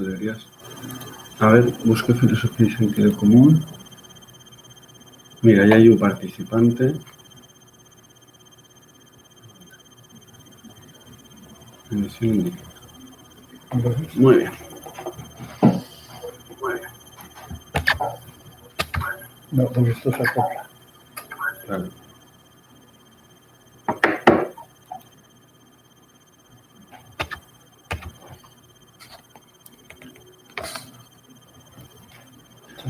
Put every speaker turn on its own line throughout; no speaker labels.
Deberías. A ver, busque filosofía y sentido común. Mira, ya hay un participante. Muy bien. Muy bien.
No, porque esto se acopla.
Claro.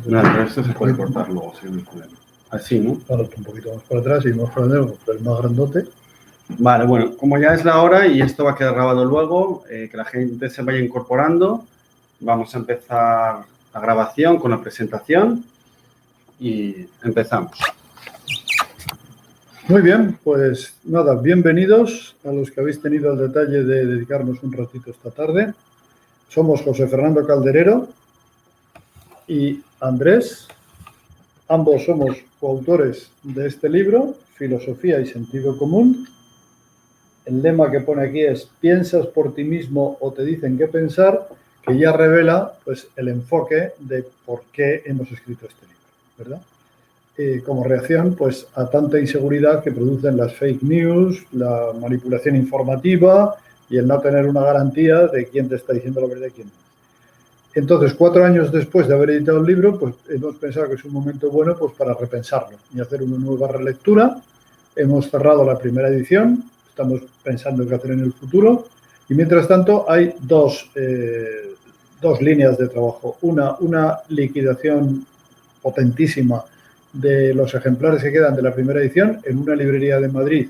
Nada, pero esto se puede cortar luego, si no hay problema. Así, ¿no?
Ahora un poquito más para atrás y más para adentro, pero el más grandote.
Vale, bueno, como ya es la hora y esto va a quedar grabado luego, que la gente se vaya incorporando, vamos a empezar la grabación con la presentación y empezamos.
Muy bien, pues nada, bienvenidos a los que habéis tenido el detalle de dedicarnos un ratito esta tarde. Somos José Fernando Calderero y Andrés. Ambos somos coautores de este libro, Filosofía y Sentido Común. El lema que pone aquí es ¿piensas por ti mismo o te dicen qué pensar? Que ya revela pues, el enfoque de por qué hemos escrito este libro, ¿verdad? Como reacción pues, a tanta inseguridad que producen las fake news, la manipulación informativa y el no tener una garantía de quién te está diciendo la verdad y quién no. Entonces, 4 años después de haber editado el libro, pues hemos pensado que es un momento bueno pues, para repensarlo y hacer una nueva relectura. Hemos cerrado la primera edición, estamos pensando en qué hacer en el futuro y mientras tanto hay dos líneas de trabajo. Una liquidación potentísima de los ejemplares que quedan de la primera edición en una librería de Madrid,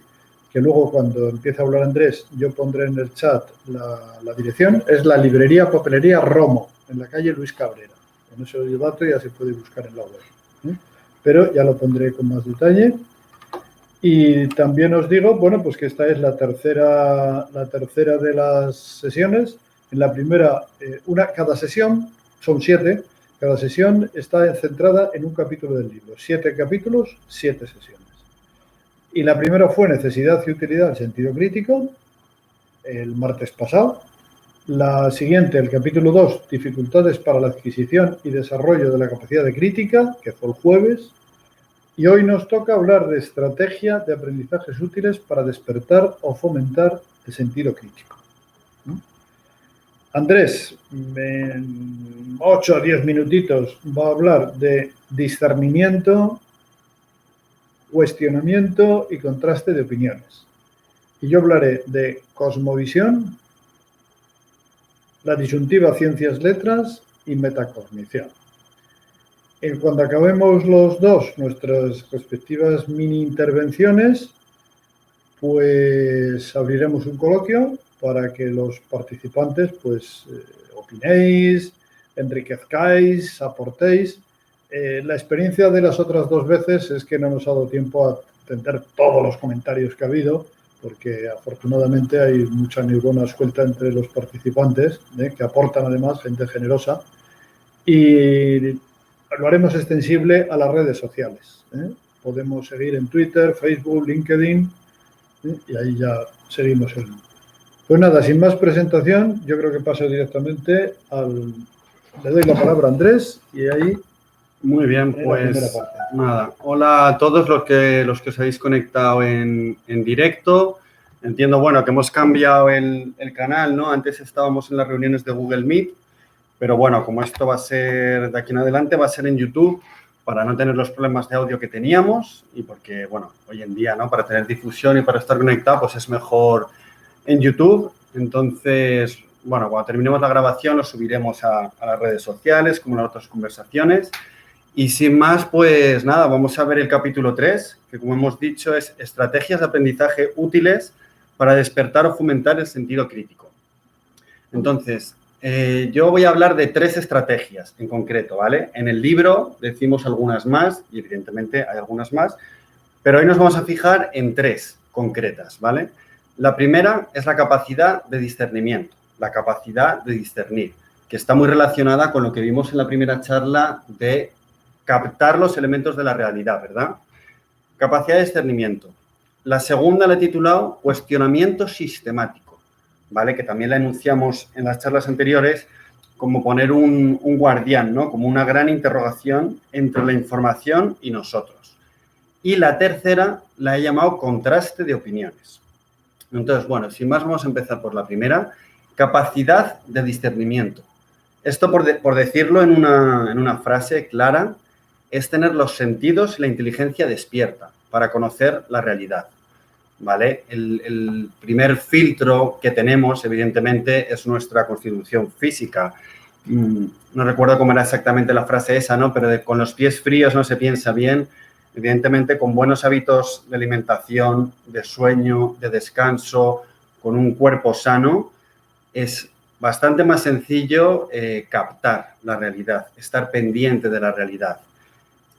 que luego cuando empiece a hablar Andrés yo pondré en el chat la dirección, es la librería Papelería Romo, en la calle Luis Cabrera. Con ese dato ya se puede buscar en la web, pero ya lo pondré con más detalle. Y también os digo, bueno, pues que esta es la tercera de las sesiones. En la primera, cada sesión, son 7, cada sesión está centrada en un capítulo del libro. 7 capítulos, 7 sesiones. Y la primera fue Necesidad y utilidad en sentido crítico, el martes pasado. La siguiente, el capítulo 2, dificultades para la adquisición y desarrollo de la capacidad de crítica, que fue el jueves. Y hoy nos toca hablar de estrategia de aprendizajes útiles para despertar o fomentar el sentido crítico. Andrés, en 8 o 10 minutitos va a hablar de discernimiento, cuestionamiento y contraste de opiniones. Y yo hablaré de cosmovisión, la disyuntiva ciencias-letras y metacognición. Cuando acabemos los dos nuestras respectivas mini intervenciones, pues abriremos un coloquio para que los participantes pues opinéis, enriquezcáis, aportéis. La experiencia de las otras 2 veces es que no nos ha dado tiempo a atender todos los comentarios que ha habido, porque afortunadamente hay mucha neurona suelta entre los participantes, que aportan además, gente generosa, y lo haremos extensible a las redes sociales. Podemos seguir en Twitter, Facebook, LinkedIn, y ahí ya seguimos. Pues nada, sin más presentación, yo creo que paso directamente le doy la palabra a Andrés y ahí...
Muy bien, pues nada. Hola a todos los que os habéis conectado en directo. Entiendo, bueno, que hemos cambiado el canal, ¿no? Antes estábamos en las reuniones de Google Meet, pero bueno, como esto va a ser de aquí en adelante, va a ser en YouTube para no tener los problemas de audio que teníamos y porque, bueno, hoy en día, ¿no? Para tener difusión y para estar conectado, pues es mejor en YouTube. Entonces, bueno, cuando terminemos la grabación lo subiremos a las redes sociales, como en otras conversaciones. Y sin más, pues nada, vamos a ver el capítulo 3, que como hemos dicho es estrategias de aprendizaje útiles para despertar o fomentar el sentido crítico. Entonces, yo voy a hablar de 3 estrategias en concreto, ¿vale? En el libro decimos algunas más y evidentemente hay algunas más, pero hoy nos vamos a fijar en 3 concretas, ¿vale? La primera es la capacidad de discernimiento, la capacidad de discernir, que está muy relacionada con lo que vimos en la primera charla de captar los elementos de la realidad, ¿verdad? Capacidad de discernimiento. La segunda la he titulado cuestionamiento sistemático, ¿vale? Que también la enunciamos en las charlas anteriores, como poner un guardián, ¿no? Como una gran interrogación entre la información y nosotros. Y la tercera la he llamado contraste de opiniones. Entonces, bueno, sin más vamos a empezar por la primera, capacidad de discernimiento. Esto, por decirlo en una frase clara, es tener los sentidos y la inteligencia despierta para conocer la realidad, ¿vale? El primer filtro que tenemos, evidentemente, es nuestra constitución física. No recuerdo cómo era exactamente la frase esa, ¿no? Pero con los pies fríos no se piensa bien. Evidentemente, con buenos hábitos de alimentación, de sueño, de descanso, con un cuerpo sano, es bastante más sencillo captar la realidad, estar pendiente de la realidad.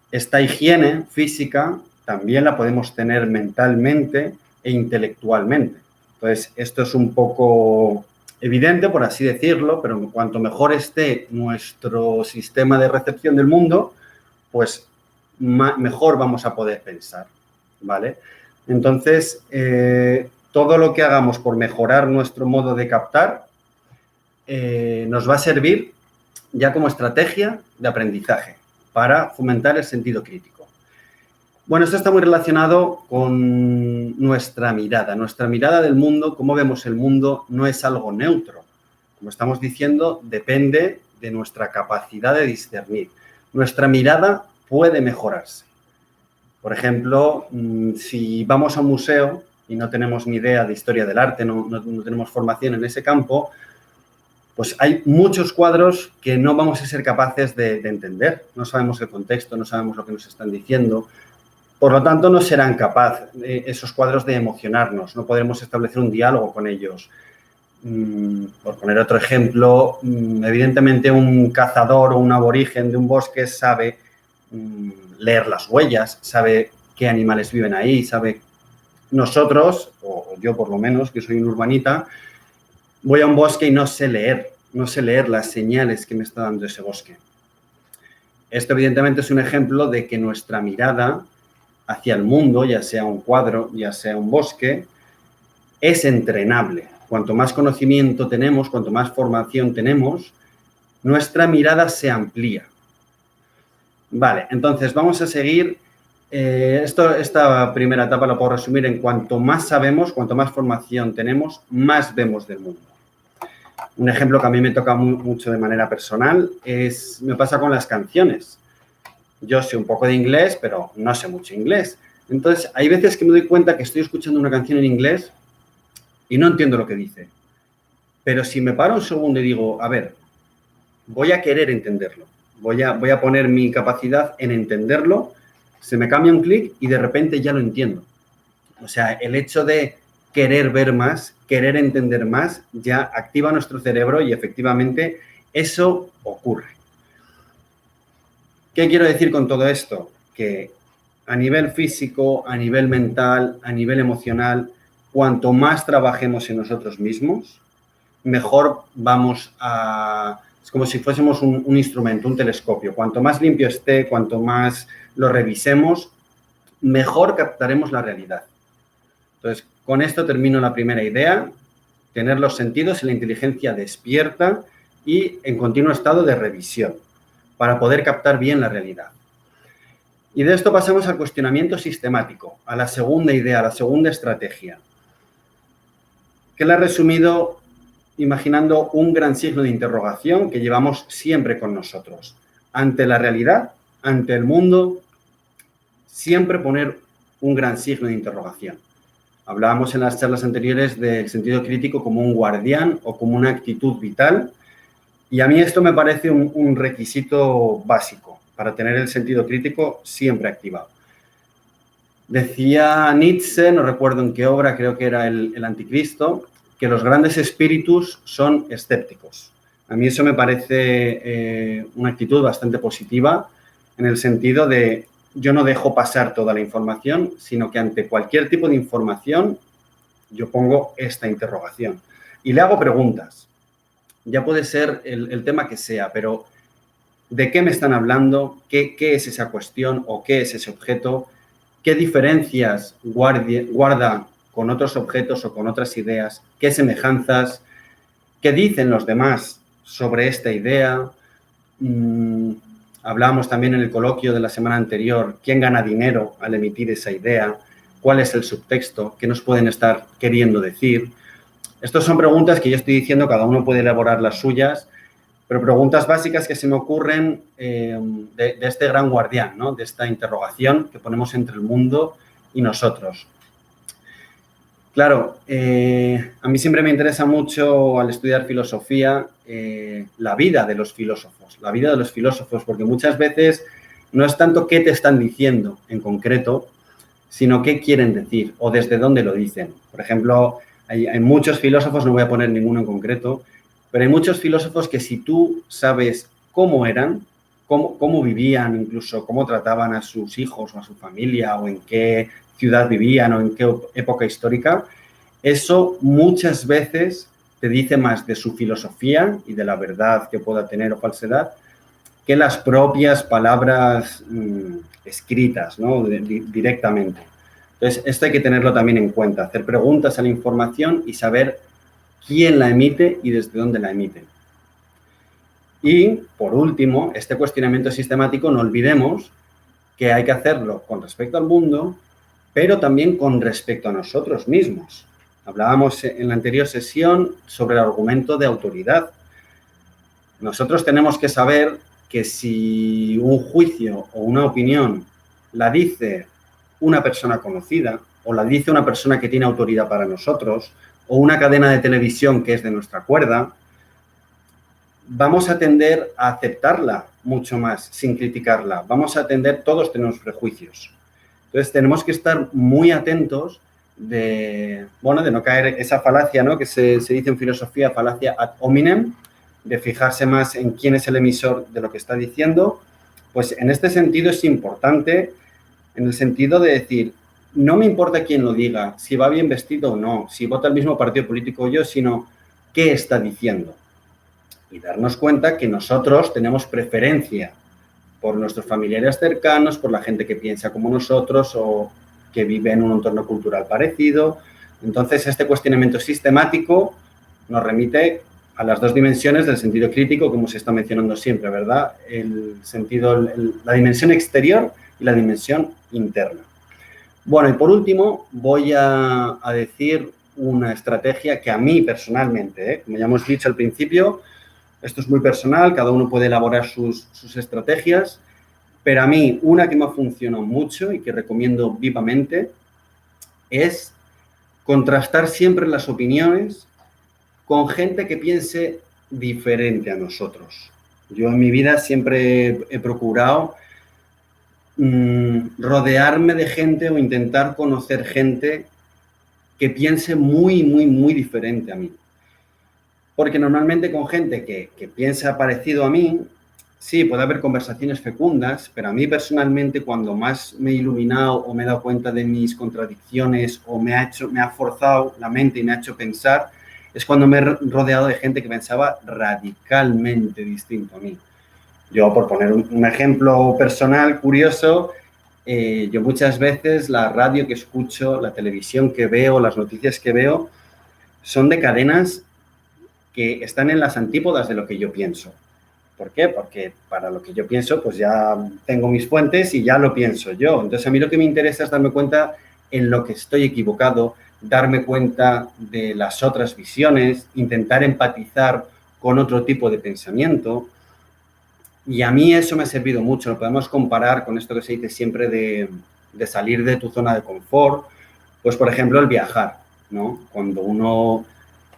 Esta higiene física también la podemos tener mentalmente e intelectualmente. Entonces, esto es un poco evidente, por así decirlo, pero cuanto mejor esté nuestro sistema de recepción del mundo, pues mejor vamos a poder pensar, ¿vale? Entonces, todo lo que hagamos por mejorar nuestro modo de captar nos va a servir ya como estrategia de aprendizaje para fomentar el sentido crítico. Bueno, esto está muy relacionado con nuestra mirada del mundo. Cómo vemos el mundo no es algo neutro. Como estamos diciendo, depende de nuestra capacidad de discernir. Nuestra mirada puede mejorarse. Por ejemplo, si vamos a un museo y no tenemos ni idea de historia del arte, no tenemos formación en ese campo, pues hay muchos cuadros que no vamos a ser capaces de entender. No sabemos el contexto, no sabemos lo que nos están diciendo. Por lo tanto, no serán capaces esos cuadros de emocionarnos. No podremos establecer un diálogo con ellos. Por poner otro ejemplo, evidentemente un cazador o un aborigen de un bosque sabe leer las huellas, sabe qué animales viven ahí, sabe... Nosotros, o yo por lo menos, que soy un urbanita, voy a un bosque y no sé leer las señales que me está dando ese bosque. Esto, evidentemente, es un ejemplo de que nuestra mirada hacia el mundo, ya sea un cuadro, ya sea un bosque, es entrenable. Cuanto más conocimiento tenemos, cuanto más formación tenemos, nuestra mirada se amplía. Vale, entonces vamos a seguir. Esta primera etapa la puedo resumir en cuanto más sabemos, cuanto más formación tenemos, más vemos del mundo. Un ejemplo que a mí me toca mucho de manera personal me pasa con las canciones. Yo sé un poco de inglés, pero no sé mucho inglés. Entonces, hay veces que me doy cuenta que estoy escuchando una canción en inglés y no entiendo lo que dice. Pero si me paro un segundo y digo, a ver, voy a querer entenderlo. Voy a poner mi capacidad en entenderlo, se me cambia un clic y de repente ya lo entiendo. O sea, el hecho de querer ver más, querer entender más, ya activa nuestro cerebro y efectivamente eso ocurre. ¿Qué quiero decir con todo esto? Que a nivel físico, a nivel mental, a nivel emocional, cuanto más trabajemos en nosotros mismos, mejor vamos a... Es como si fuésemos un instrumento, un telescopio. Cuanto más limpio esté, cuanto más lo revisemos, mejor captaremos la realidad. Entonces, con esto termino la primera idea, tener los sentidos y la inteligencia despierta y en continuo estado de revisión para poder captar bien la realidad. Y de esto pasamos al cuestionamiento sistemático, a la segunda idea, a la segunda estrategia, que la he resumido imaginando un gran signo de interrogación que llevamos siempre con nosotros. Ante la realidad, ante el mundo, siempre poner un gran signo de interrogación. Hablábamos en las charlas anteriores del sentido crítico como un guardián o como una actitud vital. Y a mí esto me parece un requisito básico para tener el sentido crítico siempre activado. Decía Nietzsche, no recuerdo en qué obra, creo que era el Anticristo, que los grandes espíritus son escépticos. A mí eso me parece una actitud bastante positiva en el sentido de yo no dejo pasar toda la información, sino que ante cualquier tipo de información yo pongo esta interrogación y le hago preguntas. Ya puede ser el tema que sea, pero ¿de qué me están hablando? ¿Qué es esa cuestión o qué es ese objeto? ¿Qué diferencias guarda con otros objetos o con otras ideas? ¿Qué semejanzas? ¿Qué dicen los demás sobre esta idea. Hablábamos también en el coloquio de la semana anterior, ¿quién gana dinero al emitir esa idea? ¿Cuál es el subtexto? ¿Qué nos pueden estar queriendo decir? Estas son preguntas que yo estoy diciendo, cada uno puede elaborar las suyas, pero preguntas básicas que se me ocurren de este gran guardián, ¿no? De esta interrogación que ponemos entre el mundo y nosotros. Claro, a mí siempre me interesa mucho al estudiar filosofía la vida de los filósofos, porque muchas veces no es tanto qué te están diciendo en concreto, sino qué quieren decir o desde dónde lo dicen. Por ejemplo, hay muchos filósofos, no voy a poner ninguno en concreto, pero hay muchos filósofos que si tú sabes cómo eran, cómo vivían, incluso cómo trataban a sus hijos o a su familia o en qué ciudad vivían o en qué época histórica, eso muchas veces te dice más de su filosofía y de la verdad que pueda tener o falsedad que las propias palabras escritas, ¿no? Directamente. Entonces, esto hay que tenerlo también en cuenta, hacer preguntas a la información y saber quién la emite y desde dónde la emite. Y, por último, este cuestionamiento sistemático, no olvidemos que hay que hacerlo con respecto al mundo, pero también con respecto a nosotros mismos. Hablábamos en la anterior sesión sobre el argumento de autoridad. Nosotros tenemos que saber que si un juicio o una opinión la dice una persona conocida o la dice una persona que tiene autoridad para nosotros o una cadena de televisión que es de nuestra cuerda, vamos a tender a aceptarla mucho más sin criticarla. Vamos a tender, todos tenemos prejuicios. Entonces, tenemos que estar muy atentos de no caer esa falacia, ¿no? Que se dice en filosofía, falacia ad hominem, de fijarse más en quién es el emisor de lo que está diciendo. Pues en este sentido es importante, en el sentido de decir, no me importa quién lo diga, si va bien vestido o no, si vota el mismo partido político o yo, sino qué está diciendo. Y darnos cuenta que nosotros tenemos preferencia por nuestros familiares cercanos, por la gente que piensa como nosotros o que vive en un entorno cultural parecido. Entonces, este cuestionamiento sistemático nos remite a las dos dimensiones del sentido crítico, como se está mencionando siempre, ¿verdad? La dimensión exterior y la dimensión interna. Bueno, y por último, voy a decir una estrategia que a mí personalmente, como ya hemos dicho al principio, esto es muy personal, cada uno puede elaborar sus estrategias, pero a mí una que me funcionó mucho y que recomiendo vivamente es contrastar siempre las opiniones con gente que piense diferente a nosotros. Yo en mi vida siempre he procurado rodearme de gente o intentar conocer gente que piense muy, muy, muy diferente a mí. Porque normalmente con gente que piensa parecido a mí, sí, puede haber conversaciones fecundas, pero a mí personalmente cuando más me he iluminado o me he dado cuenta de mis contradicciones o me ha forzado la mente y me ha hecho pensar, es cuando me he rodeado de gente que pensaba radicalmente distinto a mí. Yo, por poner un ejemplo personal, curioso, yo muchas veces la radio que escucho, la televisión que veo, las noticias que veo, son de cadenas que están en las antípodas de lo que yo pienso. ¿Por qué? Porque para lo que yo pienso, pues ya tengo mis fuentes y ya lo pienso yo. Entonces, a mí lo que me interesa es darme cuenta en lo que estoy equivocado, darme cuenta de las otras visiones, intentar empatizar con otro tipo de pensamiento. Y a mí eso me ha servido mucho. Lo podemos comparar con esto que se dice siempre de salir de tu zona de confort. Pues, por ejemplo, el viajar, ¿no? Cuando uno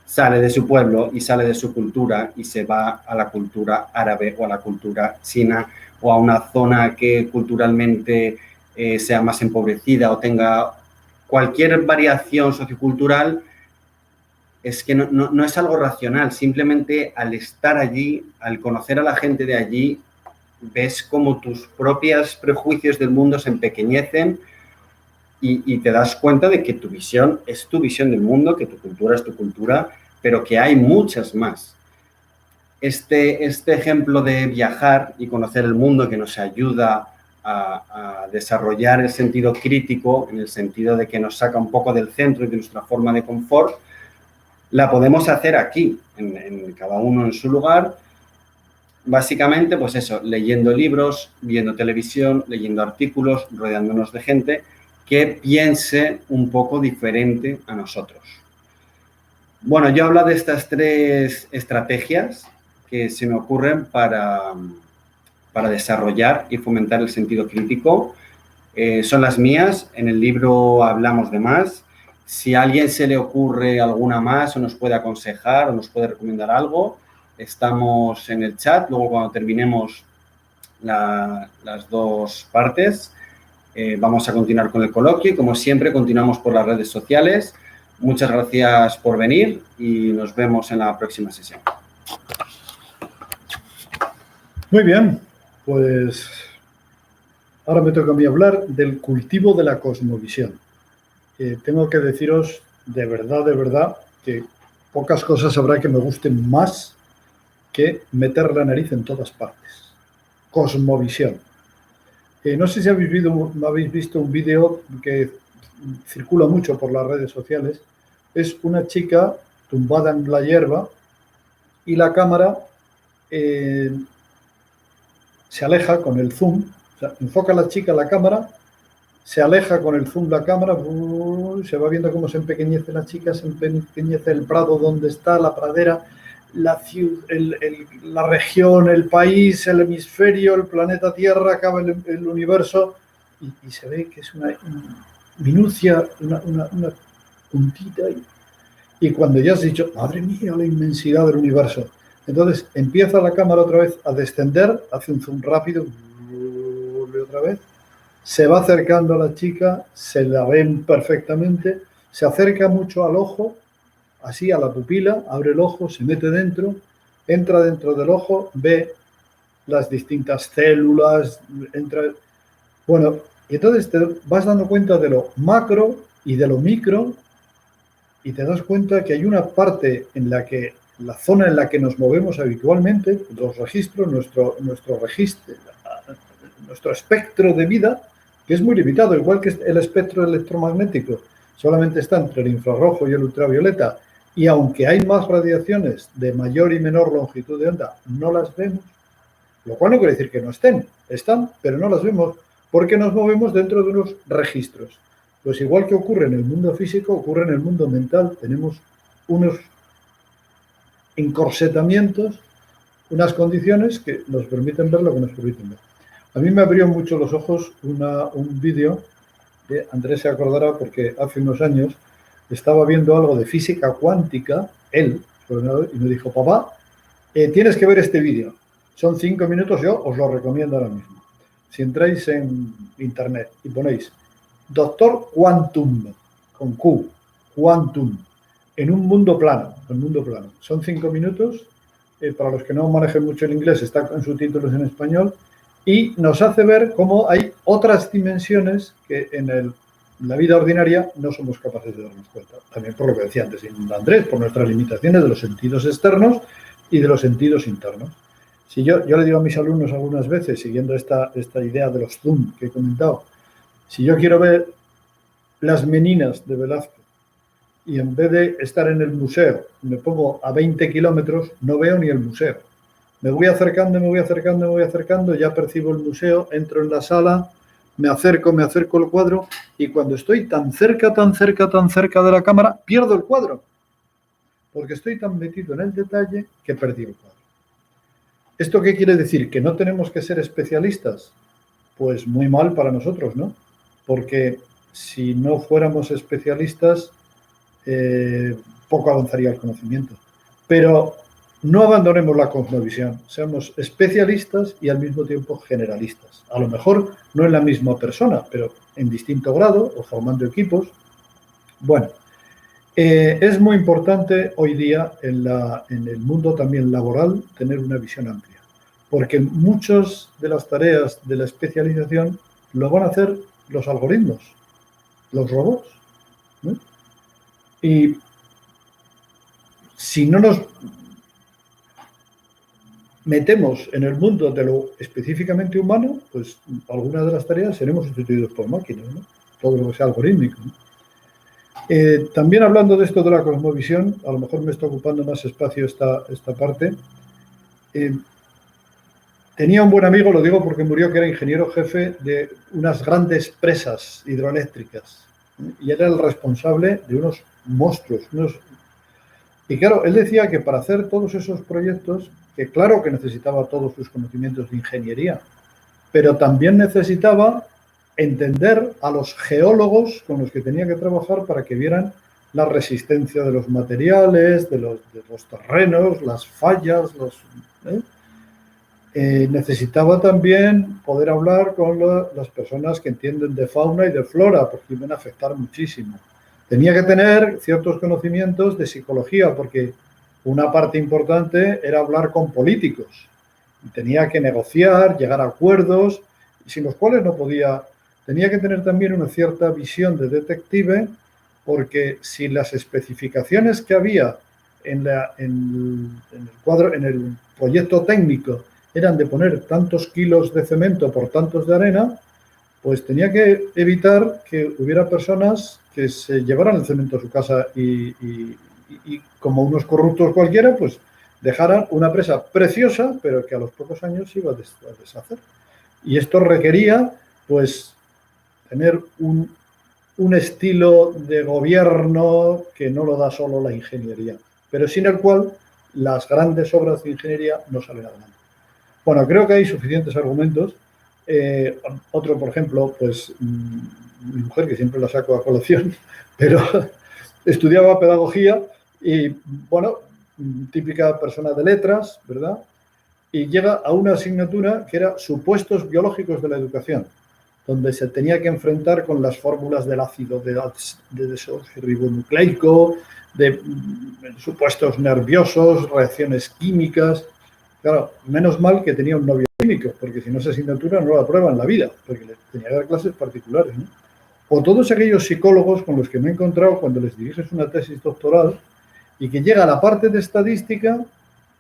sale de su pueblo y sale de su cultura y se va a la cultura árabe o a la cultura china o a una zona que culturalmente sea más empobrecida o tenga cualquier variación sociocultural, es que no es algo racional. Simplemente al estar allí, al conocer a la gente de allí, ves como tus propios prejuicios del mundo se empequeñecen y te das cuenta de que tu visión es tu visión del mundo, que tu cultura es tu cultura, pero que hay muchas más. Este ejemplo de viajar y conocer el mundo que nos ayuda a desarrollar el sentido crítico, en el sentido de que nos saca un poco del centro y de nuestra forma de confort, la podemos hacer aquí, en cada uno en su lugar. Básicamente, pues eso, leyendo libros, viendo televisión, leyendo artículos, rodeándonos de gente que piense un poco diferente a nosotros. Bueno, yo hablo de estas 3 estrategias que se me ocurren para desarrollar y fomentar el sentido crítico. Son las mías, en el libro hablamos de más. Si a alguien se le ocurre alguna más o nos puede aconsejar o nos puede recomendar algo, estamos en el chat. Luego, cuando terminemos las 2 partes, vamos a continuar con el coloquio. Como siempre, continuamos por las redes sociales. Muchas gracias por venir y nos vemos en la próxima sesión.
Muy bien, pues ahora me toca a mí hablar del cultivo de la cosmovisión. Tengo que deciros de verdad, que pocas cosas habrá que me gusten más que meter la nariz en todas partes. Cosmovisión. No sé si habéis visto un vídeo que circula mucho por las redes sociales. Es una chica tumbada en la hierba y la cámara se aleja con el zoom. O sea, enfoca a la chica la cámara, se aleja con el zoom la cámara, se va viendo cómo se empequeñece la chica, se empequeñece el prado donde está, la pradera, la ciudad, la región, el país, el hemisferio, el planeta Tierra, acaba el universo, y se ve que es una minucia, una puntita, y cuando ya has dicho, madre mía, la inmensidad del universo, entonces empieza la cámara otra vez a descender, hace un zoom rápido, otra vez, se va acercando a la chica, se la ven perfectamente, se acerca mucho al ojo, así a la pupila, abre el ojo, se mete dentro, entra dentro del ojo, ve las distintas células, bueno, y entonces te vas dando cuenta de lo macro y de lo micro, y te das cuenta que hay una parte en la que la zona en la que nos movemos habitualmente, los registros, nuestro registro, nuestro espectro de vida, que es muy limitado, igual que el espectro electromagnético, solamente está entre el infrarrojo y el ultravioleta, y aunque hay más radiaciones de mayor y menor longitud de onda, no las vemos, lo cual no quiere decir que no están, pero no las vemos, porque nos movemos dentro de unos registros. Pues igual que ocurre en el mundo físico, ocurre en el mundo mental, tenemos unos encorsetamientos, unas condiciones que nos permiten ver lo que nos permiten ver. A mí me abrió mucho los ojos un vídeo de Andrés, se acordará, porque hace unos años estaba viendo algo de física cuántica, él, y me dijo, papá, tienes que ver este vídeo. Son 5 minutos, yo os lo recomiendo ahora mismo. Si entráis en internet y ponéis Doctor Quantum, con Q, Quantum, en un mundo plano, Son 5 minutos, para los que no manejen mucho el inglés, está con subtítulos en español, y nos hace ver cómo hay otras dimensiones que en la vida ordinaria no somos capaces de darnos cuenta. También por lo que decía antes Andrés, por nuestras limitaciones de los sentidos externos y de los sentidos internos. Si yo le digo a mis alumnos algunas veces, siguiendo esta idea de los zoom que he comentado, si yo quiero ver las meninas de Velázquez y en vez de estar en el museo me pongo a 20 kilómetros, no veo ni el museo. Me voy acercando, ya percibo el museo, entro en la sala, me acerco al cuadro, y cuando estoy tan cerca de la cámara, pierdo el cuadro, porque estoy tan metido en el detalle que perdí el cuadro. ¿Esto qué quiere decir? ¿Que no tenemos que ser especialistas? Pues muy mal para nosotros, ¿no? Porque si no fuéramos especialistas, poco avanzaría el conocimiento. Pero no abandonemos la cosmovisión, seamos especialistas y al mismo tiempo generalistas. A lo mejor no en la misma persona, pero en distinto grado o formando equipos. Bueno, es muy importante hoy día en el mundo también laboral tener una visión amplia, porque muchas de las tareas de la especialización lo van a hacer los algoritmos, los robots, ¿no? Y si no nos metemos en el mundo de lo específicamente humano, pues algunas de las tareas seremos sustituidos por máquinas, ¿no? Todo lo que sea algorítmico, ¿no? También hablando de esto de la cosmovisión, a lo mejor me está ocupando más espacio esta parte. Tenía un buen amigo, lo digo porque murió, que era ingeniero jefe de unas grandes presas hidroeléctricas. Y era el responsable de unos monstruos. Y claro, él decía que para hacer todos esos proyectos, que claro que necesitaba todos sus conocimientos de ingeniería, pero también necesitaba entender a los geólogos con los que tenía que trabajar para que vieran la resistencia de los materiales, de los terrenos, las fallas, necesitaba también poder hablar con las personas que entienden de fauna y de flora, porque iban a afectar muchísimo. Tenía que tener ciertos conocimientos de psicología, porque una parte importante era hablar con políticos. Y tenía que negociar, llegar a acuerdos, sin los cuales no podía. Tenía que tener también una cierta visión de detective, porque si las especificaciones que había en el proyecto técnico eran de poner tantos kilos de cemento por tantos de arena, pues tenía que evitar que hubiera personas que se llevaran el cemento a su casa y como unos corruptos cualquiera, pues dejaran una presa preciosa, pero que a los pocos años se iba a deshacer. Y esto requería, pues, tener un estilo de gobierno que no lo da solo la ingeniería, pero sin el cual las grandes obras de ingeniería no salen adelante. Bueno, creo que hay suficientes argumentos. Otro, por ejemplo, pues mi mujer, que siempre la saco a colación, pero estudiaba pedagogía y, bueno, típica persona de letras, ¿verdad? Y llega a una asignatura que era supuestos biológicos de la educación, donde se tenía que enfrentar con las fórmulas del ácido de desoxirribonucleico, de supuestos nerviosos, reacciones químicas. Claro, menos mal que tenía un novio químico, porque si no esa asignatura no la aprueba en la vida, porque le tenía que dar clases particulares, ¿no? O todos aquellos psicólogos con los que me he encontrado cuando les diriges una tesis doctoral y que llega a la parte de estadística,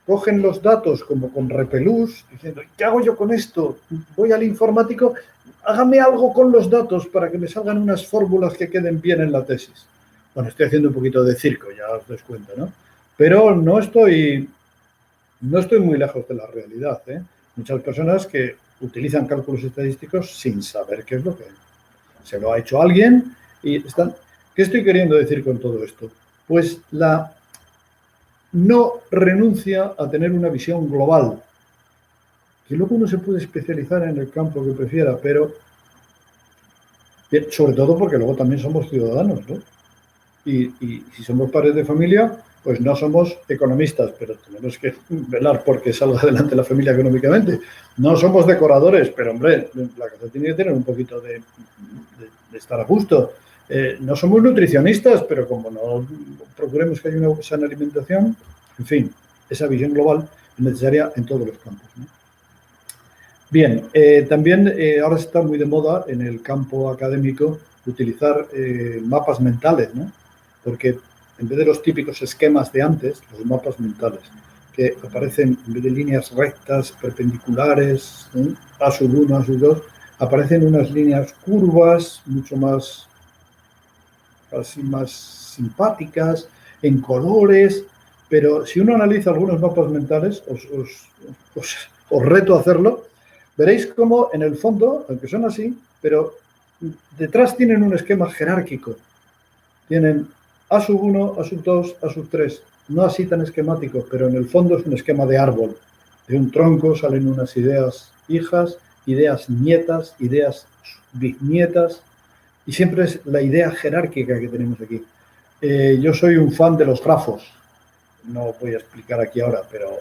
cogen los datos como con repelús, diciendo, ¿qué hago yo con esto? Voy al informático, hágame algo con los datos para que me salgan unas fórmulas que queden bien en la tesis. Bueno, estoy haciendo un poquito de circo, ya os dais cuenta, ¿no? Pero no estoy muy lejos de la realidad, ¿eh? Muchas personas que utilizan cálculos estadísticos sin saber qué es lo que se lo ha hecho alguien y están... ¿Qué estoy queriendo decir con todo esto? Pues la no renuncia a tener una visión global, que luego uno se puede especializar en el campo que prefiera, pero sobre todo porque luego también somos ciudadanos, ¿no? Y si somos padres de familia, pues no somos economistas, pero tenemos que velar porque salga adelante la familia económicamente. No somos decoradores, pero hombre, la casa tiene que tener un poquito de estar a gusto. No somos nutricionistas, pero como no procuremos que haya una sana alimentación, en fin, esa visión global es necesaria en todos los campos, ¿no? Bien, también ahora está muy de moda en el campo académico utilizar mapas mentales, ¿no? Porque en vez de los típicos esquemas de antes, los mapas mentales, que aparecen en vez de líneas rectas, perpendiculares, ¿eh? A sub 1, A sub 2, aparecen unas líneas curvas, mucho más, así más simpáticas, en colores, pero si uno analiza algunos mapas mentales, os reto a hacerlo, veréis cómo en el fondo, aunque son así, pero detrás tienen un esquema jerárquico. Tienen A sub 1, A sub 2, A sub 3, no así tan esquemático, pero en el fondo es un esquema de árbol. De un tronco salen unas ideas hijas, ideas nietas, ideas bisnietas, y siempre es la idea jerárquica que tenemos aquí. Yo soy un fan de los grafos, no voy a explicar aquí ahora, pero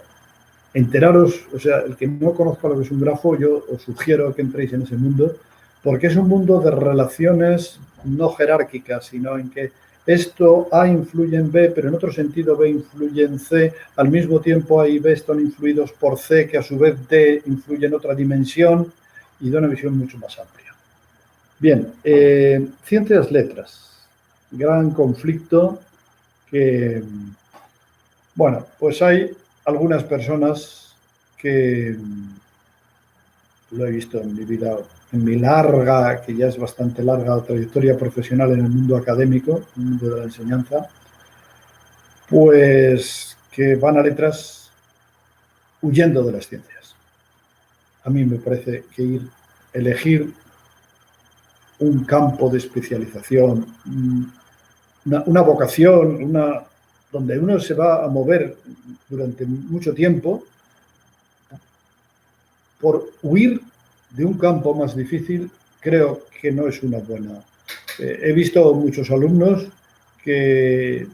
enteraros, o sea, el que no conozca lo que es un grafo, yo os sugiero que entréis en ese mundo, porque es un mundo de relaciones no jerárquicas, sino en que esto A influye en B, pero en otro sentido B influye en C, al mismo tiempo A y B están influidos por C, que a su vez D influye en otra dimensión, y da una visión mucho más amplia. Bien, ciencias letras, gran conflicto que, bueno, pues hay algunas personas que lo he visto en mi vida, en mi larga, que ya es bastante larga, trayectoria profesional en el mundo académico, en el mundo de la enseñanza, pues que van a letras huyendo de las ciencias. A mí me parece que elegir un campo de especialización, una vocación, donde uno se va a mover durante mucho tiempo, por huir de un campo más difícil, creo que no es una buena. He visto muchos alumnos que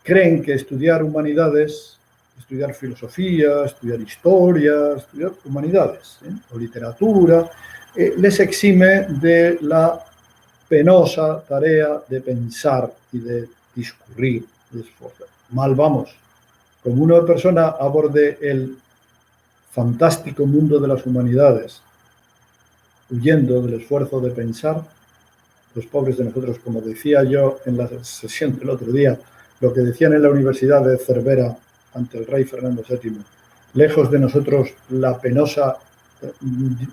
creen que estudiar humanidades, estudiar filosofía, estudiar historia, estudiar humanidades o literatura, les exime de la penosa tarea de pensar y de discurrir, de esforzar. Mal vamos. Como una persona aborde el fantástico mundo de las humanidades, huyendo del esfuerzo de pensar, los pobres de nosotros, como decía yo en la sesión del otro día, lo que decían en la Universidad de Cervera ante el rey Fernando VII, lejos de nosotros la penosa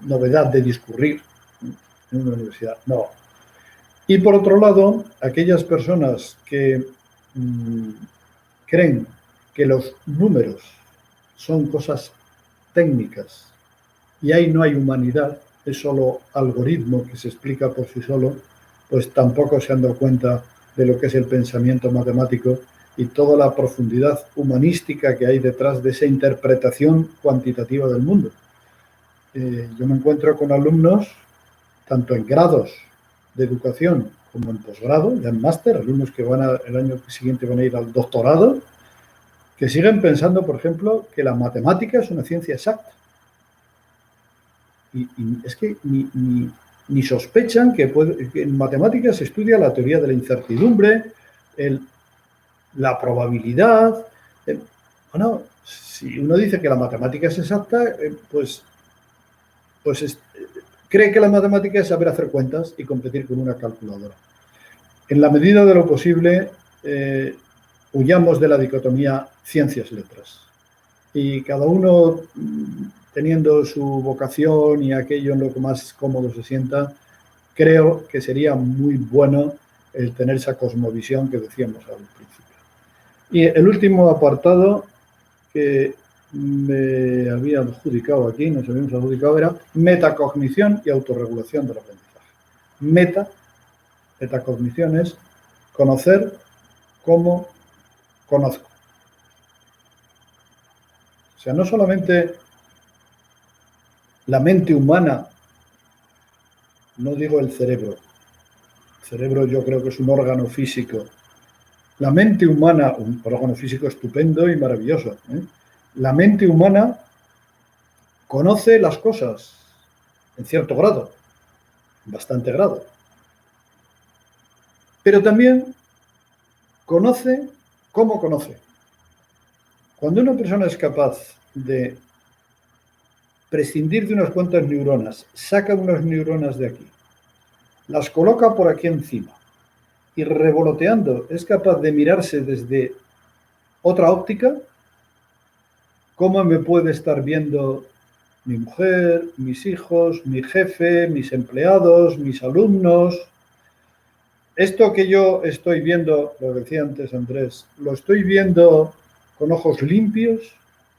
novedad de discurrir en una universidad. No. Y por otro lado, aquellas personas que creen que los números son cosas técnicas y ahí no hay humanidad, es solo algoritmo que se explica por sí solo, pues tampoco se han dado cuenta de lo que es el pensamiento matemático y toda la profundidad humanística que hay detrás de esa interpretación cuantitativa del mundo. Yo me encuentro con alumnos, tanto en grados de educación como en posgrado, ya en máster, alumnos que el año siguiente van a ir al doctorado, que siguen pensando, por ejemplo, que la matemática es una ciencia exacta. Y es que ni sospechan que en matemáticas se estudia la teoría de la incertidumbre, la probabilidad. Bueno, si uno dice que la matemática es exacta, cree que la matemática es saber hacer cuentas y competir con una calculadora. En la medida de lo posible, huyamos de la dicotomía ciencias-letras. Y cada uno, teniendo su vocación y aquello en lo que más cómodo se sienta, creo que sería muy bueno el tener esa cosmovisión que decíamos al principio. Y el último apartado que me había adjudicado aquí, nos habíamos adjudicado, era metacognición y autorregulación del aprendizaje. Metacognición es conocer cómo conozco. O sea, no solamente la mente humana, no digo el cerebro yo creo que es un órgano físico. La mente humana, un órgano físico estupendo y maravilloso. La mente humana conoce las cosas en cierto grado, en bastante grado. Pero también conoce cómo conoce. Cuando una persona es capaz de prescindir de unas cuantas neuronas, saca unas neuronas de aquí, las coloca por aquí encima y revoloteando es capaz de mirarse desde otra óptica, ¿cómo me puede estar viendo mi mujer, mis hijos, mi jefe, mis empleados, mis alumnos? Esto que yo estoy viendo, lo decía antes Andrés, lo estoy viendo con ojos limpios,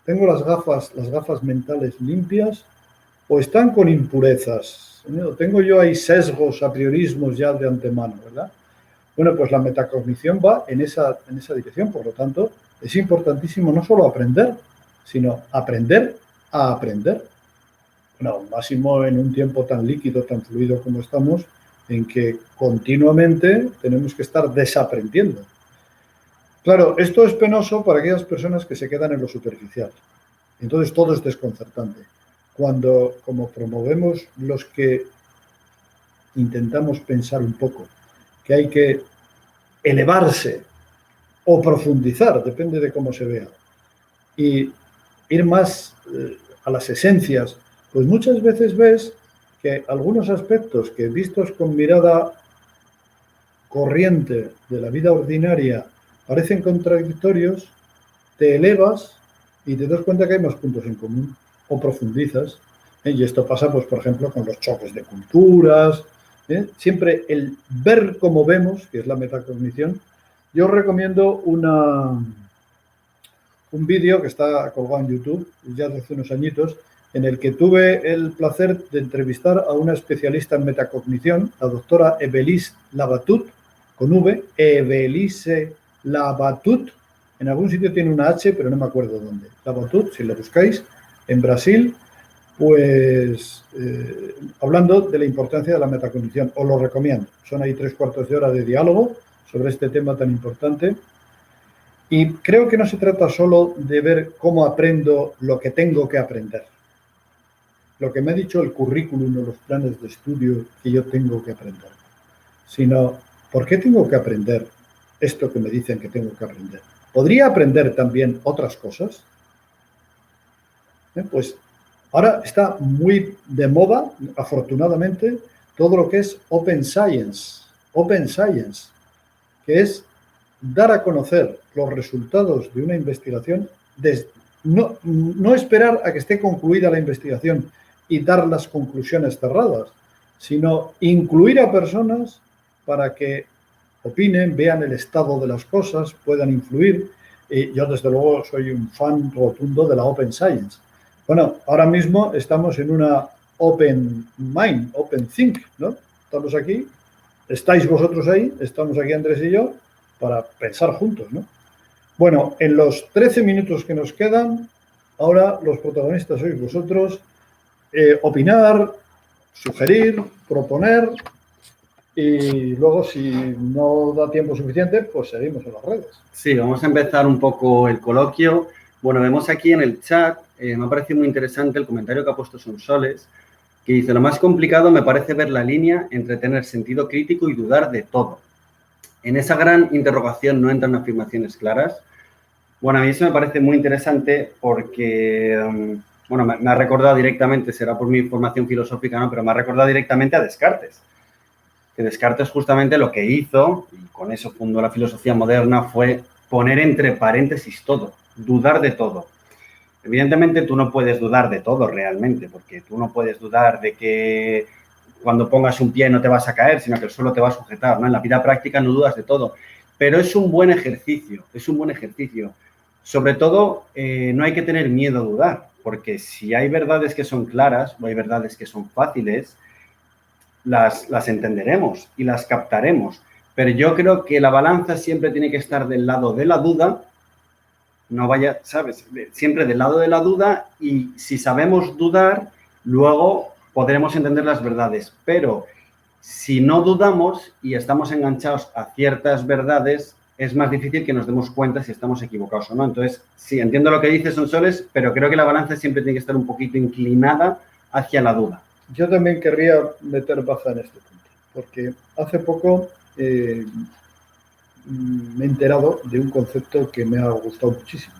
tengo las gafas mentales limpias, o están con impurezas, tengo yo ahí sesgos, apriorismos ya de antemano, ¿verdad? Bueno, pues la metacognición va en esa dirección, por lo tanto, es importantísimo no solo aprender, sino aprender a aprender. Bueno, máximo en un tiempo tan líquido, tan fluido como estamos, en que continuamente tenemos que estar desaprendiendo. Claro, esto es penoso para aquellas personas que se quedan en lo superficial. Entonces todo es desconcertante. Cuando, como promovemos los que intentamos pensar un poco, que hay que elevarse o profundizar, depende de cómo se vea, y ir más a las esencias, pues muchas veces ves que algunos aspectos que vistos con mirada corriente de la vida ordinaria parecen contradictorios, te elevas y te das cuenta que hay más puntos en común, o profundizas, Y esto pasa, pues, por ejemplo, con los choques de culturas. Siempre el ver como vemos, que es la metacognición. Yo os recomiendo un vídeo que está colgado en YouTube, ya de hace unos añitos, en el que tuve el placer de entrevistar a una especialista en metacognición, la doctora Evelise Labatut, con V, Evelise Labatut. En algún sitio tiene una H, pero no me acuerdo dónde. Labatut, si lo buscáis, en Brasil, pues hablando de la importancia de la metacognición. Os lo recomiendo. Son ahí 3/4 de hora de diálogo sobre este tema tan importante. Y creo que no se trata solo de ver cómo aprendo lo que tengo que aprender. Lo que me ha dicho el currículum o los planes de estudio que yo tengo que aprender, sino ¿por qué tengo que aprender esto que me dicen que tengo que aprender? ¿Podría aprender también otras cosas? Pues ahora está muy de moda, afortunadamente, todo lo que es Open Science, que es dar a conocer los resultados de una investigación, no esperar a que esté concluida la investigación y dar las conclusiones cerradas, sino incluir a personas para que opinen, vean el estado de las cosas, puedan influir. Yo, desde luego, soy un fan rotundo de la Open Science. Bueno, ahora mismo estamos en una Open Mind, Open Think, ¿no? Estamos aquí, estáis vosotros ahí, estamos aquí Andrés y yo, para pensar juntos, ¿no? Bueno, en los 13 minutos que nos quedan, ahora los protagonistas sois vosotros. Opinar, sugerir, proponer, y luego, si no da tiempo suficiente, pues seguimos en las redes.
Sí, vamos a empezar un poco el coloquio. Bueno, vemos aquí en el chat, me ha parecido muy interesante el comentario que ha puesto Sonsoles, que dice: lo más complicado me parece ver la línea entre tener sentido crítico y dudar de todo. En esa gran interrogación no entran afirmaciones claras. Bueno, a mí eso me parece muy interesante porque, bueno, me ha recordado directamente, será por mi formación filosófica, ¿no? Pero me ha recordado directamente a Descartes. Que Descartes justamente lo que hizo, y con eso fundó la filosofía moderna, fue poner entre paréntesis todo, dudar de todo. Evidentemente tú no puedes dudar de todo realmente, porque tú no puedes dudar de que cuando pongas un pie no te vas a caer, sino que el suelo te va a sujetar, ¿no? En la vida práctica no dudas de todo, pero es un buen ejercicio, Sobre todo, no hay que tener miedo a dudar, porque si hay verdades que son claras o hay verdades que son fáciles, las entenderemos y las captaremos. Pero yo creo que la balanza siempre tiene que estar del lado de la duda, no vaya, ¿sabes? Siempre del lado de la duda, y si sabemos dudar, luego podremos entender las verdades. Pero si no dudamos y estamos enganchados a ciertas verdades, es más difícil que nos demos cuenta si estamos equivocados o no. Entonces, sí, entiendo lo que dice Sonsoles, pero creo que la balanza siempre tiene que estar un poquito inclinada hacia la duda.
Yo también querría meter baza en este punto, porque hace poco me he enterado de un concepto que me ha gustado muchísimo,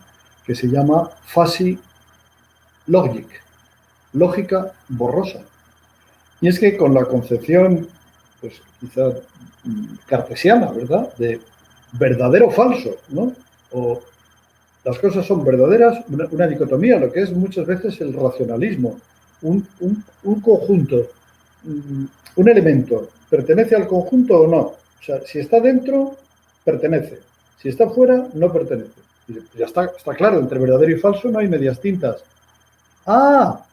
que se llama fuzzy logic, lógica borrosa. Y es que con la concepción, pues quizás cartesiana, ¿verdad?, de verdadero o falso, ¿no? O las cosas son verdaderas, una dicotomía, lo que es muchas veces el racionalismo. Un conjunto, un elemento, ¿pertenece al conjunto o no? O sea, si está dentro, pertenece. Si está fuera, no pertenece. Y ya está claro, entre verdadero y falso no hay medias tintas. ¡Ah!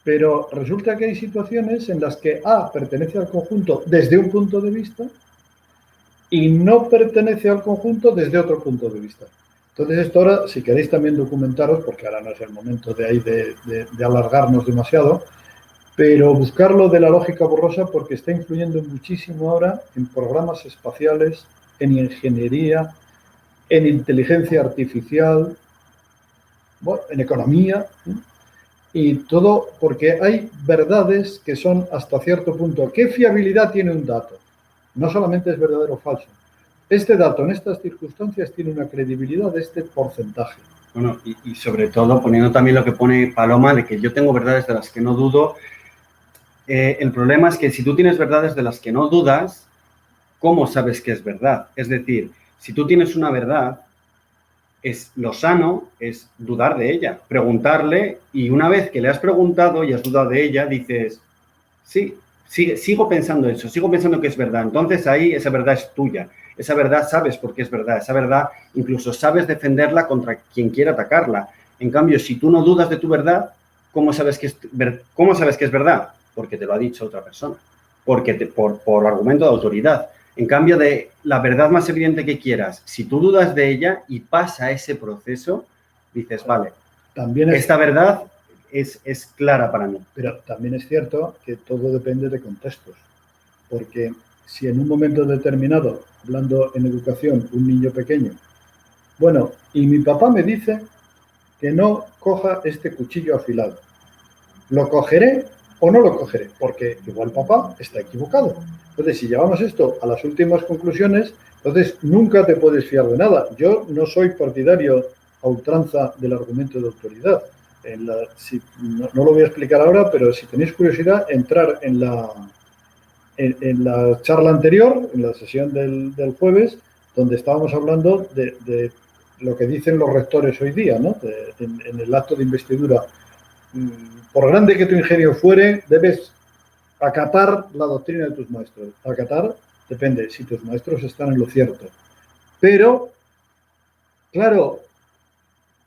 Pero resulta que hay situaciones en las que A pertenece al conjunto desde un punto de vista y no pertenece al conjunto desde otro punto de vista. Entonces, esto ahora, si queréis también documentaros, porque ahora no es el momento de alargarnos demasiado, pero buscarlo de la lógica borrosa, porque está influyendo muchísimo ahora en programas espaciales, en ingeniería, en inteligencia artificial, bueno, en economía, ¿no? Y todo porque hay verdades que son hasta cierto punto. ¿Qué fiabilidad tiene un dato? No solamente es verdadero o falso. Este dato en estas circunstancias tiene una credibilidad de este porcentaje.
Bueno, y sobre todo poniendo también lo que pone Paloma, de que yo tengo verdades de las que no dudo. El problema es que si tú tienes verdades de las que no dudas, ¿cómo sabes que es verdad? Es decir, si tú tienes una verdad lo sano es dudar de ella, preguntarle, y una vez que le has preguntado y has dudado de ella, dices, sí, sigo pensando eso, sigo pensando que es verdad. Entonces ahí esa verdad es tuya. Esa verdad sabes por qué es verdad. Esa verdad incluso sabes defenderla contra quien quiera atacarla. En cambio, si tú no dudas de tu verdad, ¿cómo sabes que es verdad? Porque te lo ha dicho otra persona. Porque por argumento de autoridad. En cambio, de la verdad más evidente que quieras, si tú dudas de ella y pasa ese proceso, dices, vale,
también
esta verdad es clara para mí.
Pero también es cierto que todo depende de contextos. Porque si en un momento determinado, hablando en educación, un niño pequeño, bueno, y mi papá me dice que no coja este cuchillo afilado. ¿Lo cogeré o no lo cogeré? Porque igual papá está equivocado. Entonces, si llevamos esto a las últimas conclusiones, entonces nunca te puedes fiar de nada. Yo no soy partidario a ultranza del argumento de autoridad. No lo voy a explicar ahora, pero si tenéis curiosidad, entrar en la charla anterior, en la sesión del jueves, donde estábamos hablando de lo que dicen los rectores hoy día, ¿no? En el acto de investidura. Por grande que tu ingenio fuere, debes acatar la doctrina de tus maestros. Acatar depende si tus maestros están en lo cierto. Pero, claro,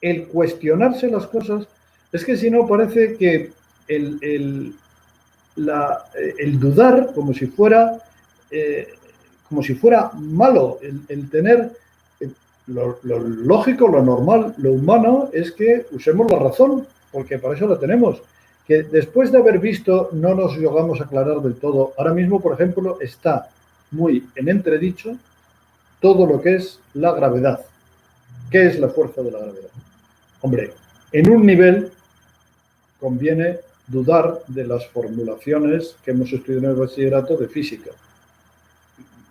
el cuestionarse las cosas, es que si no parece que el dudar como si fuera malo, el tener lo lógico, lo normal, lo humano es que usemos la razón, porque para eso la tenemos. Que después de haber visto no nos llegamos a aclarar del todo. Ahora mismo, por ejemplo, está muy en entredicho todo lo que es la gravedad. ¿Qué es la fuerza de la gravedad? Hombre, en un nivel conviene dudar de las formulaciones que hemos estudiado en el bachillerato de física.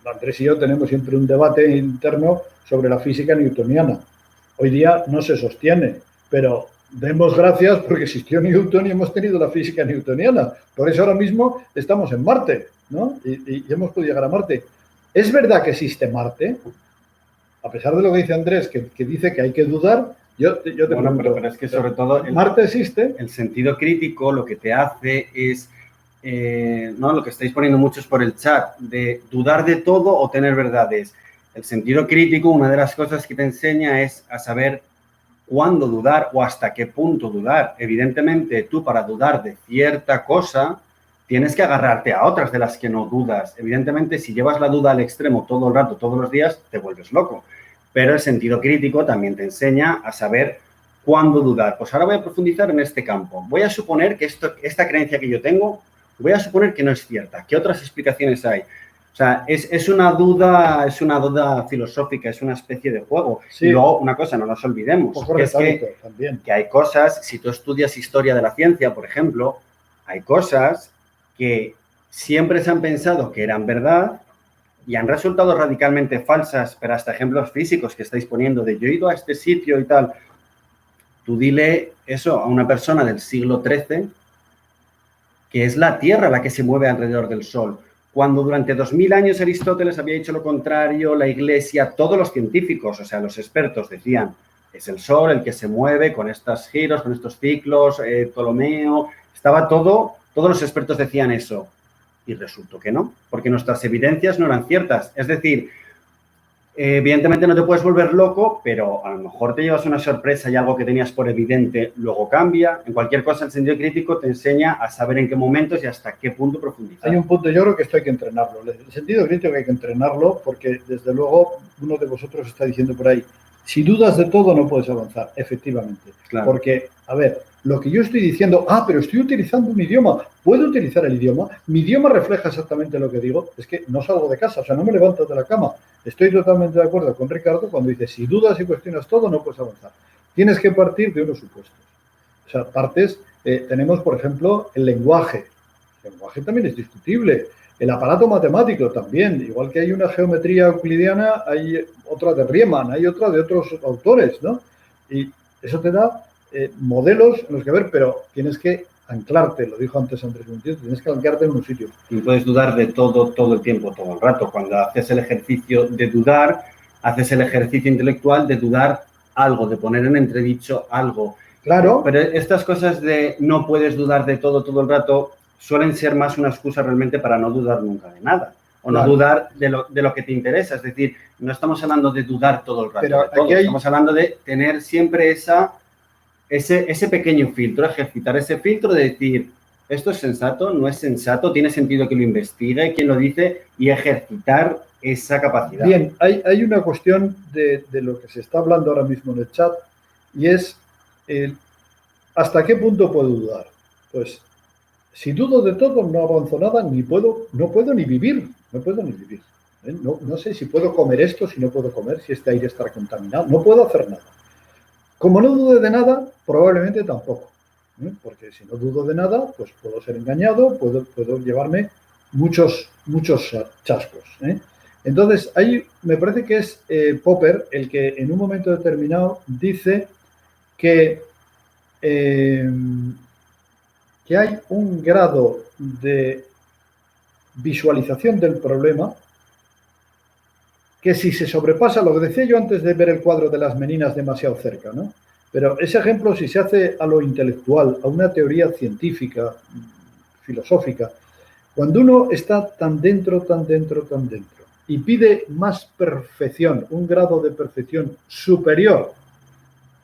Andrés y yo tenemos siempre un debate interno sobre la física newtoniana. Hoy día no se sostiene, pero demos gracias porque existió Newton y hemos tenido la física newtoniana. Por eso ahora mismo estamos en Marte, ¿no? Y hemos podido llegar a Marte. ¿Es verdad que existe Marte? A pesar de lo que dice Andrés, que dice que hay que dudar, yo te pregunto,
pero es que sobre todo
¿Marte existe?
El sentido crítico lo que te hace es, ¿no? Lo que estáis poniendo muchos por el chat, de dudar de todo o tener verdades. El sentido crítico, una de las cosas que te enseña es a saber cuándo dudar o hasta qué punto dudar. Evidentemente, tú para dudar de cierta cosa tienes que agarrarte a otras de las que no dudas. Evidentemente, si llevas la duda al extremo todo el rato, todos los días, te vuelves loco. Pero el sentido crítico también te enseña a saber cuándo dudar. Pues ahora voy a profundizar en este campo. Voy a suponer que esta creencia que yo tengo, voy a suponer que no es cierta. ¿Qué otras explicaciones hay? O sea, es una duda filosófica, es una especie de juego.
Sí.
Y luego, una cosa, no nos olvidemos, que es que hay cosas, si tú estudias historia de la ciencia, por ejemplo, hay cosas que siempre se han pensado que eran verdad y han resultado radicalmente falsas, pero hasta ejemplos físicos que estáis poniendo de yo he ido a este sitio y tal. Tú dile eso a una persona del siglo XIII, que es la Tierra la que se mueve alrededor del Sol. Cuando durante 2000 años Aristóteles había dicho lo contrario, la Iglesia, todos los científicos, o sea, los expertos decían, es el Sol el que se mueve con estos giros, con estos ciclos, Ptolomeo, todos los expertos decían eso. Y resultó que no, porque nuestras evidencias no eran ciertas. Es decir, evidentemente no te puedes volver loco, pero a lo mejor te llevas una sorpresa y algo que tenías por evidente luego cambia. En cualquier cosa, el sentido crítico te enseña a saber en qué momentos y hasta qué punto profundizar.
Hay un punto, yo creo que esto hay que entrenarlo. El sentido crítico hay que entrenarlo porque, desde luego, uno de vosotros está diciendo por ahí, si dudas de todo no puedes avanzar, efectivamente.
Claro.
Porque, a ver, lo que yo estoy diciendo, pero estoy utilizando un idioma, ¿puedo utilizar el idioma? ¿Mi idioma refleja exactamente lo que digo? Es que no salgo de casa, o sea, no me levanto de la cama. Estoy totalmente de acuerdo con Ricardo cuando dice, si dudas y cuestionas todo, no puedes avanzar. Tienes que partir de unos supuestos. O sea, tenemos, por ejemplo, el lenguaje. El lenguaje también es discutible. El aparato matemático también. Igual que hay una geometría euclidiana, hay otra de Riemann, hay otra de otros autores, ¿no? Y eso te da modelos en los que ver, pero tienes que anclarte, lo dijo antes Andrés Montiel, tienes que anclarte en unos sitios.
Y puedes dudar de todo el tiempo, todo el rato. Cuando haces el ejercicio de dudar, haces el ejercicio intelectual de dudar algo, de poner en entredicho algo.
Claro.
Pero estas cosas de no puedes dudar de todo el rato suelen ser más una excusa realmente para no dudar nunca de nada. O no dudar de lo que te interesa. Es decir, no estamos hablando de dudar todo el rato de todo. Estamos hablando de tener siempre ese pequeño filtro, ejercitar ese filtro de decir, esto es sensato, no es sensato, tiene sentido que lo investigue, quién lo dice, y ejercitar esa capacidad.
Bien, hay una cuestión de lo que se está hablando ahora mismo en el chat, y es ¿hasta qué punto puedo dudar? Pues si dudo de todo, no avanzo nada, no puedo ni vivir. No sé si puedo comer esto, si no puedo comer, si este aire está contaminado, no puedo hacer nada. Como no dude de nada, probablemente tampoco, porque si no dudo de nada, pues puedo ser engañado, puedo llevarme muchos chascos. Entonces, ahí me parece que es Popper el que en un momento determinado dice que hay un grado de visualización del problema que si se sobrepasa, lo que decía yo antes de ver el cuadro de las meninas demasiado cerca, ¿no? Pero ese ejemplo, si se hace a lo intelectual, a una teoría científica, filosófica, cuando uno está tan dentro, y pide más perfección, un grado de perfección superior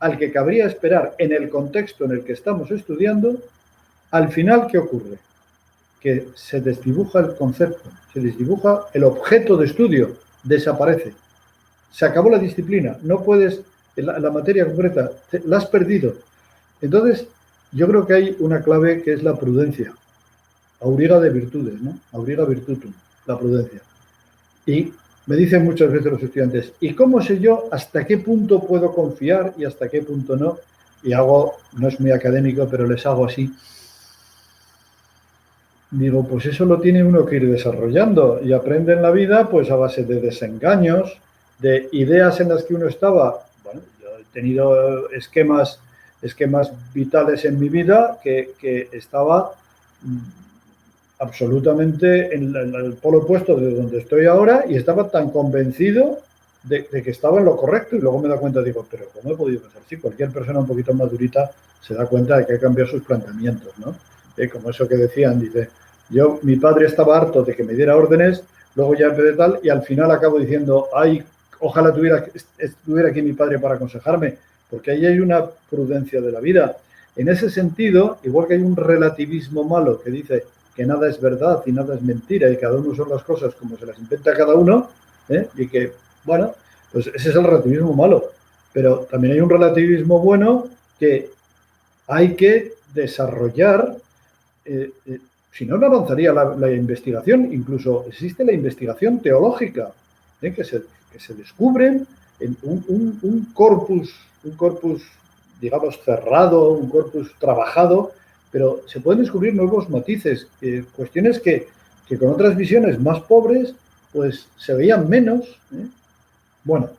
al que cabría esperar en el contexto en el que estamos estudiando, al final, ¿qué ocurre? Que se desdibuja el concepto, se desdibuja el objeto de estudio, desaparece. Se acabó la disciplina, no puedes, la materia concreta, la has perdido. Entonces, yo creo que hay una clave que es la prudencia. Auriga de virtudes, ¿no? Auriga virtutum, la prudencia. Y me dicen muchas veces los estudiantes, ¿y cómo sé yo hasta qué punto puedo confiar y hasta qué punto no? Y no es muy académico, pero les hago así. Digo, pues eso lo tiene uno que ir desarrollando y aprende en la vida pues a base de desengaños, de ideas en las que uno estaba. Bueno, yo he tenido esquemas vitales en mi vida que estaba absolutamente en el polo opuesto de donde estoy ahora y estaba tan convencido de que estaba en lo correcto y luego me da cuenta, digo, pero ¿cómo he podido pensar? Sí, cualquier persona un poquito más durita se da cuenta de que hay que cambiar sus planteamientos, ¿no? Como eso que decían, dice, mi padre estaba harto de que me diera órdenes, luego ya empecé tal y al final acabo diciendo, ay, ojalá estuviera aquí mi padre para aconsejarme, porque ahí hay una prudencia de la vida. En ese sentido, igual que hay un relativismo malo que dice que nada es verdad y nada es mentira y cada uno son las cosas como se las inventa cada uno, y que, bueno, pues ese es el relativismo malo. Pero también hay un relativismo bueno que hay que desarrollar, si no, no avanzaría la investigación. Incluso existe la investigación teológica, que se descubren en un corpus, digamos, cerrado, un corpus trabajado, pero se pueden descubrir nuevos matices, cuestiones que con otras visiones más pobres, pues se veían menos. Bueno.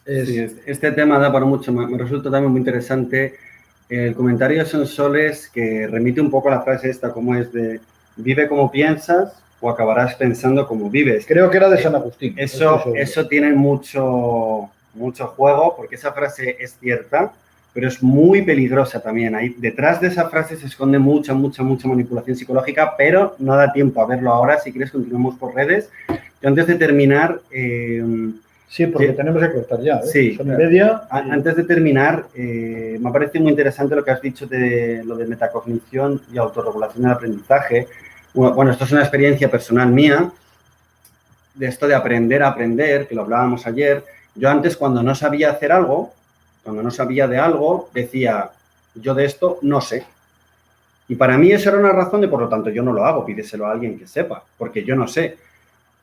Sí, este tema da para mucho, me resulta también muy interesante el comentario de Sonsoles, que remite un poco a la frase esta, como es de vive como piensas o acabarás pensando como vives.
Creo que era de San Agustín.
Eso tiene mucho juego, porque esa frase es cierta, pero es muy peligrosa también. Ahí, detrás de esa frase se esconde mucha manipulación psicológica, pero no da tiempo a verlo ahora. Si quieres, continuamos por redes. Yo antes de terminar...
sí, porque tenemos que cortar ya.
Sí,
son y media.
Antes de terminar, me parece muy interesante lo que has dicho de lo de metacognición y autorregulación del aprendizaje. Bueno, esto es una experiencia personal mía, de esto de aprender a aprender, que lo hablábamos ayer. Yo antes, cuando no sabía hacer algo, cuando no sabía de algo, decía, yo de esto no sé. Y para mí eso era una razón de, por lo tanto, yo no lo hago, pídeselo a alguien que sepa, porque yo no sé.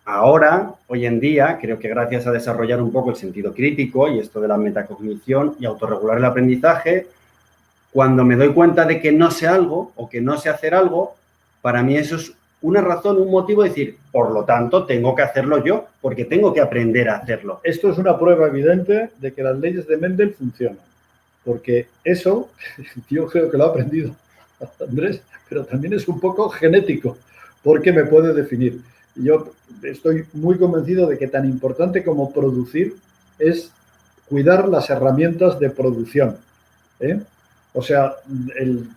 Ahora, hoy en día, creo que gracias a desarrollar un poco el sentido crítico y esto de la metacognición y autorregular el aprendizaje, cuando me doy cuenta de que no sé algo o que no sé hacer algo, para mí eso es una razón, un motivo de decir, por lo tanto, tengo que hacerlo yo, porque tengo que aprender a hacerlo.
Esto es una prueba evidente de que las leyes de Mendel funcionan, porque eso, yo creo que lo ha aprendido Andrés, pero también es un poco genético, porque me puede definir. Yo estoy muy convencido de que tan importante como producir es cuidar las herramientas de producción. O sea,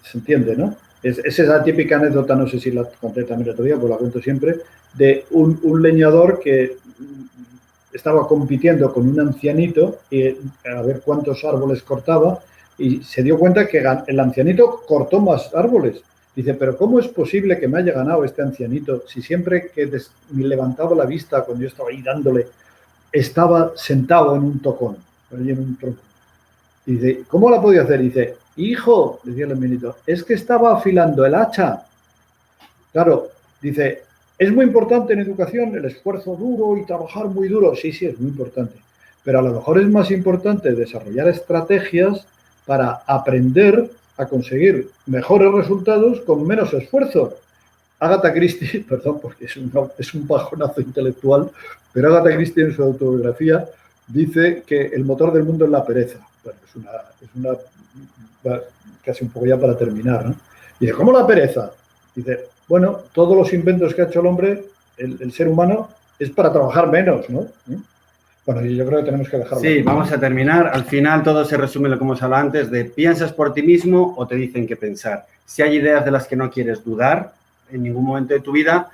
se entiende, ¿no? Es esa típica anécdota, no sé si la conté también el otro día, pues la cuento siempre, de un leñador que estaba compitiendo con un ancianito a ver cuántos árboles cortaba y se dio cuenta que el ancianito cortó más árboles. Dice, pero ¿cómo es posible que me haya ganado este ancianito si siempre que me levantaba la vista cuando yo estaba ahí dándole, estaba sentado en un tocón, en un tronco? Y dice, ¿cómo la podía hacer? Y dice, hijo, decía el ancianito, es que estaba afilando el hacha. Claro, dice, es muy importante en educación el esfuerzo duro y trabajar muy duro. Sí, es muy importante. Pero a lo mejor es más importante desarrollar estrategias para aprender a conseguir mejores resultados con menos esfuerzo. Agatha Christie, perdón, porque es un bajonazo intelectual, pero Agatha Christie en su autobiografía dice que el motor del mundo es la pereza. Bueno, es una casi un poco ya para terminar, ¿no? Y dice, ¿cómo la pereza? Dice, bueno, todos los inventos que ha hecho el hombre, el ser humano, es para trabajar menos, ¿no? Bueno, yo creo que tenemos que dejarlo.
Sí, vamos a terminar. Al final todo se resume en lo que hemos hablado antes de piensas por ti mismo o te dicen qué pensar. Si hay ideas de las que no quieres dudar en ningún momento de tu vida,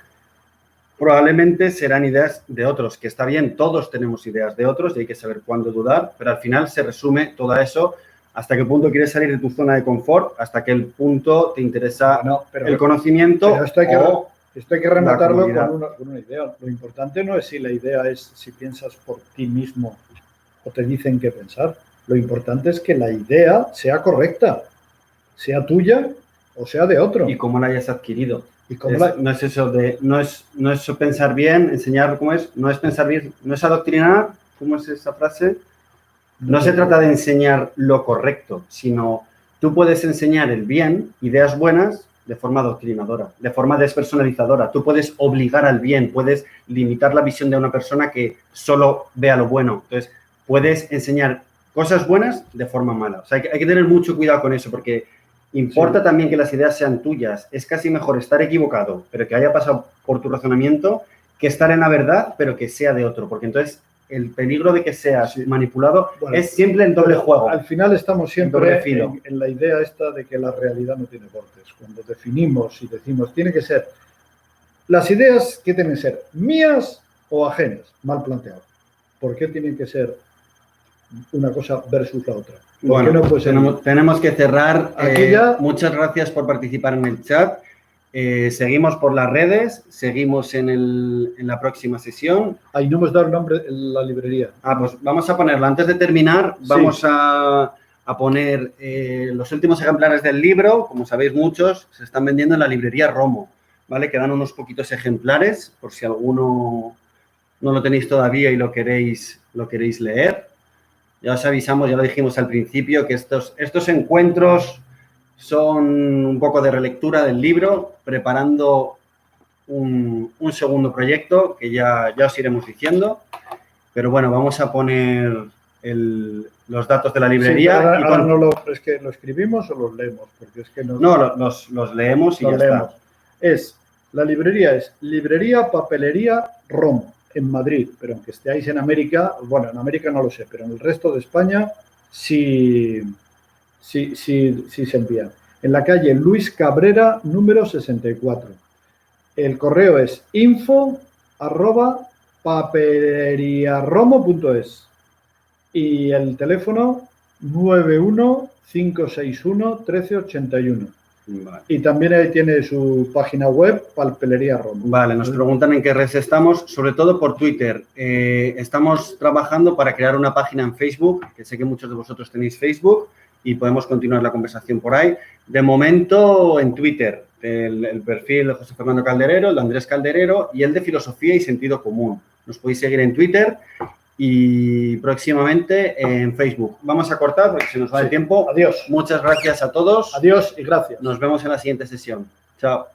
probablemente serán ideas de otros, que está bien, todos tenemos ideas de otros y hay que saber cuándo dudar, pero al final se resume todo eso hasta qué punto quieres salir de tu zona de confort, hasta qué punto te interesa el conocimiento.
Pero esto hay que rematarlo con una idea. Lo importante no es si la idea es si piensas por ti mismo o te dicen qué pensar. Lo importante es que la idea sea correcta, sea tuya o sea de otro.
Y cómo la hayas adquirido. No es eso de, no es pensar bien, enseñar cómo es, no es pensar bien, no es adoctrinar, ¿cómo es esa frase? No se trata de enseñar lo correcto, sino tú puedes enseñar el bien, ideas buenas, de forma adoctrinadora, de forma despersonalizadora. Tú puedes obligar al bien, puedes limitar la visión de una persona que solo vea lo bueno. Entonces, puedes enseñar cosas buenas de forma mala. O sea, hay que tener mucho cuidado con eso, porque importa también que las ideas sean tuyas. Es casi mejor estar equivocado, pero que haya pasado por tu razonamiento, que estar en la verdad, pero que sea de otro. Porque entonces el peligro de que seas manipulado es siempre el doble juego.
Al final estamos siempre en la idea esta de que la realidad no tiene bordes. Cuando definimos y decimos, tiene que ser, las ideas que tienen que ser mías o ajenas, mal planteado. ¿Por qué tienen que ser una cosa versus la otra?
Bueno, no puede ser? Tenemos que cerrar. Muchas gracias por participar en el chat. Seguimos por las redes, seguimos en la próxima sesión.
Ahí no hemos dado el nombre de la librería.
Pues vamos a ponerlo. Antes de terminar, vamos a poner los últimos ejemplares del libro. Como sabéis, muchos se están vendiendo en la librería Romo, ¿vale? Quedan unos poquitos ejemplares, por si alguno no lo tenéis todavía y lo queréis leer. Ya os avisamos, ya lo dijimos al principio, que estos encuentros son un poco de relectura del libro, preparando un segundo proyecto que ya os iremos diciendo. Pero bueno, vamos a poner los datos de la librería.
¿Es que lo escribimos o los leemos? Porque es que
los leemos y ya está.
La librería es Librería Papelería Romo, en Madrid. Pero aunque estéis en América, bueno, en América no lo sé, pero en el resto de España sí se envían. En la calle Luis Cabrera, número 64. El correo es info@papeleriaromo.es y el teléfono 915611381. Vale. Y también ahí tiene su página web, Papelería Romo.
Vale, nos preguntan en qué redes estamos, sobre todo por Twitter. Estamos trabajando para crear una página en Facebook, que sé que muchos de vosotros tenéis Facebook, y podemos continuar la conversación por ahí. De momento, en Twitter, el perfil de José Fernando Calderero, el de Andrés Calderero y el de Filosofía y Sentido Común. Nos podéis seguir en Twitter y próximamente en Facebook. Vamos a cortar porque se nos va el tiempo.
Adiós.
Muchas gracias a todos.
Adiós y gracias.
Nos vemos en la siguiente sesión. Chao.